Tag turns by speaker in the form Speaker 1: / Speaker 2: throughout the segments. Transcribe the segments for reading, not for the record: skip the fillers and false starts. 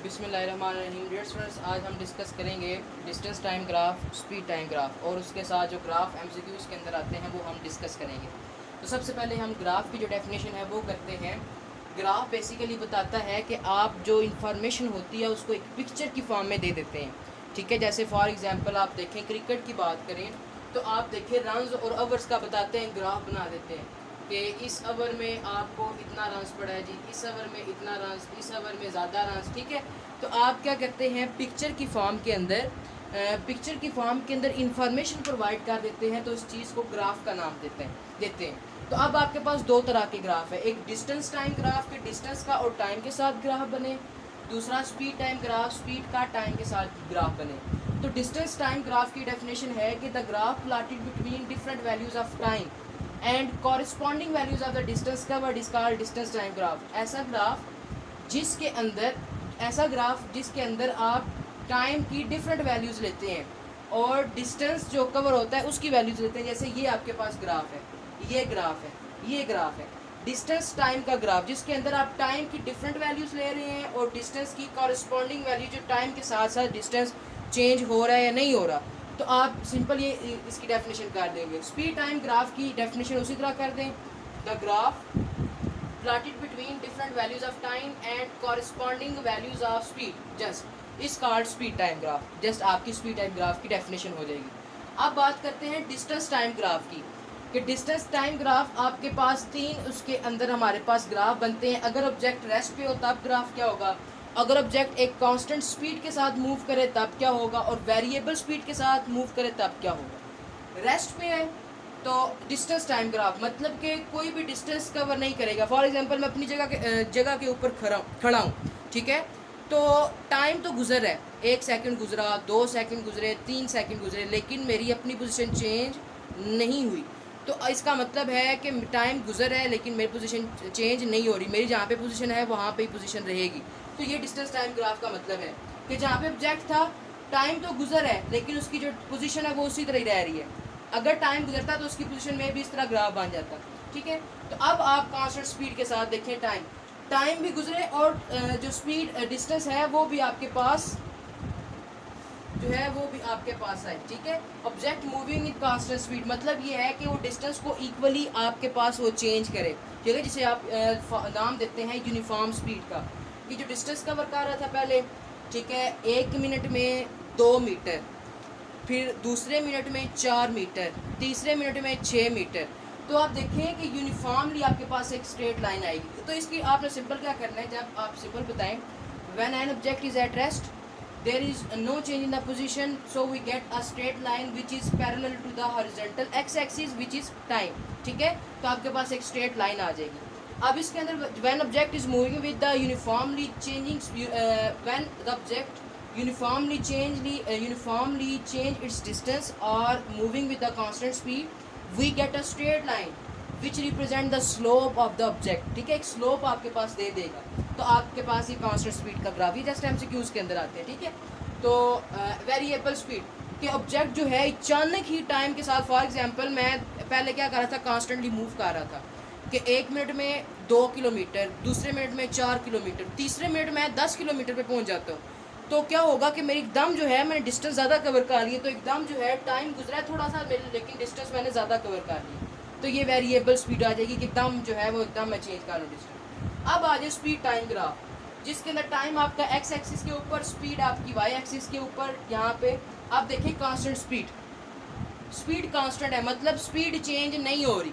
Speaker 1: बिस्मिल्लाहिर्रहमानिर्रहीम। Dear students, आज हम डिस्कस करेंगे distance time graph, speed time graph और उसके साथ जो ग्राफ एमसीक्यूज़ के अंदर आते हैं वो हम डिस्कस करेंगे। तो सबसे पहले हम ग्राफ की जो डेफिनेशन है वो करते हैं। ग्राफ बेसिकली बताता है कि आप जो इन्फॉर्मेशन होती है उसको एक पिक्चर की फॉर्म में दे देते हैं। ठीक है, जैसे फॉर एग्जांपल आप देखें, क्रिकेट की बात करें तो आप देखें रन्स और ओवर्स का बताते हैं, ग्राफ बना देते हैं कि इस ओवर में आपको इतना रन्स पड़ा है जी, इस ओवर में इतना रन्स, इस ओवर में ज़्यादा रन्स। ठीक है, तो आप क्या करते हैं, पिक्चर की फॉर्म के अंदर इंफॉर्मेशन प्रोवाइड कर देते हैं, तो इस चीज़ को ग्राफ का नाम देते हैं। तो अब आपके पास दो तरह के ग्राफ है, एक डिस्टेंस टाइम ग्राफ के डिस्टेंस का और टाइम के साथ ग्राफ बने, दूसरा स्पीड टाइम ग्राफ स्पीड का टाइम के साथ ग्राफ बने। तो डिस्टेंस टाइम ग्राफ की डेफिनेशन है कि the graph plotted between different values of time and corresponding values of the distance covered is called distance time graph. ऐसा ग्राफ जिसके अंदर आप टाइम की डिफरेंट वैल्यूज़ लेते हैं और डिस्टेंस जो कवर होता है उसकी वैल्यूज़ लेते हैं। जैसे ये आपके पास ग्राफ है, ये ग्राफ है डिस्टेंस टाइम का ग्राफ, जिसके अंदर आप टाइम की डिफरेंट वैल्यूज़ ले रहे हैं और डिस्टेंस की कॉरेस्पॉन्डिंग वैल्यू जो टाइम के साथ साथ डिस्टेंस चेंज हो रहा है या नहीं हो रहा, तो आप सिंपल ये इसकी डेफिनेशन कर देंगे। स्पीड टाइम ग्राफ की डेफिनेशन उसी तरह कर दें, the graph plotted between different values of time and corresponding values of speed just is called speed time graph. Just आपकी स्पीड टाइम ग्राफ की डेफिनेशन हो जाएगी। अब बात करते हैं डिस्टेंस टाइम ग्राफ की, कि डिस्टेंस टाइम ग्राफ आपके पास तीन उसके अंदर हमारे पास ग्राफ बनते हैं। अगर ऑब्जेक्ट रेस्ट पे हो तब ग्राफ क्या होगा, अगर ऑब्जेक्ट एक कांस्टेंट स्पीड के साथ मूव करे तब क्या होगा, और वेरिएबल स्पीड के साथ मूव करे तब क्या होगा। रेस्ट पे है तो डिस्टेंस टाइम ग्राफ मतलब कि कोई भी डिस्टेंस कवर नहीं करेगा। फॉर एग्जांपल मैं अपनी जगह के ऊपर खड़ा हूँ, ठीक है, तो टाइम तो गुजर है, 1 सेकंड गुजरा, 2 सेकंड गुजरे, 3 सेकंड गुजरे, लेकिन मेरी अपनी पोजीशन चेंज नहीं हुई। तो इसका मतलब है कि टाइम गुजर है लेकिन मेरी पोजीशन चेंज नहीं हो रही, मेरी जहाँ पे पोजीशन है वहाँ पे ही पोजीशन रहेगी। तो ये डिस्टेंस टाइम ग्राफ का मतलब है कि जहाँ पे ऑब्जेक्ट था टाइम तो गुजर है लेकिन उसकी जो पोजीशन है वो उसी तरह ही रह रही है। अगर टाइम गुजरता तो उसकी पोजीशन में भी इस तरह ग्राफ बन जाता। ठीक है, तो अब आप कांस्टेंट स्पीड के साथ देखें, टाइम भी गुजरे और जो स्पीड डिस्टेंस है वो भी आपके पास जो है वो भी आपके पास है। ठीक है, object moving with constant speed मतलब ये है कि वो डिस्टेंस को इक्वली आपके पास वो चेंज करे। ठीक है, जिसे आप नाम देते हैं यूनिफॉर्म स्पीड का, कि जो डिस्टेंस कवर कर रहा था पहले, ठीक है, 1 मिनट में 2 मीटर, फिर दूसरे मिनट में 4 मीटर, तीसरे मिनट में 6 मीटर। तो आप देखें कि यूनिफॉर्मली आपके पास एक स्ट्रेट लाइन आएगी। तो इसकी आपने सिंपल क्या करना है, जब आप सिंपल बताएं, when an object is at rest there is no change in the position, so we get a straight line which is parallel to the horizontal x axis which is time। ठीक है, तो आपके पास एक straight line आ जाएगी। अब इसके अंदर when object is moving with the uniformly changing when the object uniformly change its distance or moving with the constant speed, we get a straight line which represent the slope of the object। ठीक है, एक slope आपके पास दे देगा, तो आपके पास ये constant speed का graph, ये जस्ट एमसीक्यूज के अंदर आते हैं। ठीक है, तो वेरिएबल स्पीड के ऑब्जेक्ट जो है अचानक ही टाइम के साथ, फॉर एग्जांपल मैं पहले क्या कर रहा था, कांस्टेंटली मूव कर रहा था कि 1 मिनट में 2 किलोमीटर, दूसरे मिनट में 4 किलोमीटर, तीसरे मिनट में 10 किलोमीटर पे पहुंच जाता हूँ। तो क्या होगा कि मेरी एकदम जो है मैंने डिस्टेंस ज़्यादा कवर कर ली, तो एकदम जो है टाइम गुजरा है थोड़ा सा लेकिन डिस्टेंस मैंने ज़्यादा कवर कर ली, तो ये वेरिएबल स्पीड आ जाएगी कि एकदम जो है वो एकदम मैं चेंज कर लूँ डिस्टेंस। अब आ जाए स्पीड टाइम ग्राफ, जिसके अंदर टाइम आपका एक्स एक्सिस के ऊपर, स्पीड आपकी वाई एक्सिस के ऊपर। यहाँ पे आप देखें कांस्टेंट स्पीड कांस्टेंट है, मतलब स्पीड चेंज नहीं हो रही,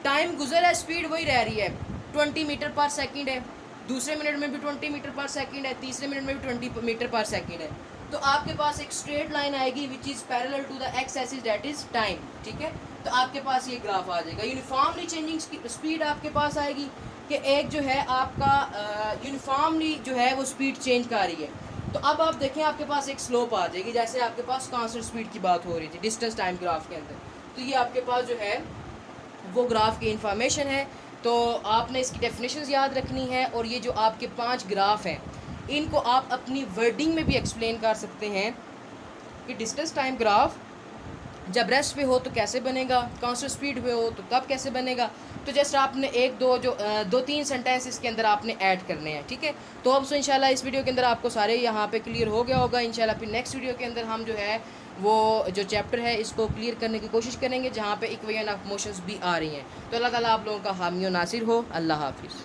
Speaker 1: टाइम गुजर है स्पीड वही रह रही है। 20 मीटर पर सेकंड है, दूसरे मिनट में भी 20 मीटर पर सेकंड है, तीसरे मिनट में भी 20 मीटर पर सेकंड है। तो आपके पास एक स्ट्रेट लाइन आएगी which is parallel to the x axis that is time. ठीक है, तो आपके पास ये ग्राफ आ जाएगा। यूनिफॉर्मली चेंजिंग स्पीड आपके पास आएगी कि एक जो है आपका यूनिफॉर्मली जो है वो स्पीड चेंज कर रही है। तो अब आप देखें आपके पास एक स्लोप आ जाएगी, जैसे आपके पास कांस्टेंट स्पीड की बात हो रही थी डिस्टेंस टाइम ग्राफ के अंदर। तो ये आपके पास जो है वो ग्राफ की इंफॉर्मेशन है। तो आपने इसकी डेफिनेशंस याद रखनी है, और ये जो आपके 5 ग्राफ हैं इनको आप अपनी वर्डिंग में भी एक्सप्लेन कर सकते हैं कि डिस्टेंस टाइम ग्राफ जब रेस्ट पे हो तो कैसे बनेगा, कांस्टेंट स्पीड पे हो तो कब कैसे बनेगा। तो जस्ट आपने एक दो जो 2-3 सेंटेंस इसके अंदर आपने ऐड करने हैं, ठीक है। तो अब सो इंशाल्लाह इस वीडियो के अंदर आपको सारे यहाँ पे क्लियर हो गया होगा। इंशाल्लाह फिर नेक्स्ट वीडियो के अंदर हम जो है वो जो चैप्टर है इसको क्लियर करने की कोशिश करेंगे, जहाँ पे इक्वेशन ऑफ मोशंस भी आ रही हैं। तो अल्लाह ताला आप लोगों का हामी और नासिर हो। अल्लाह हाफिज़।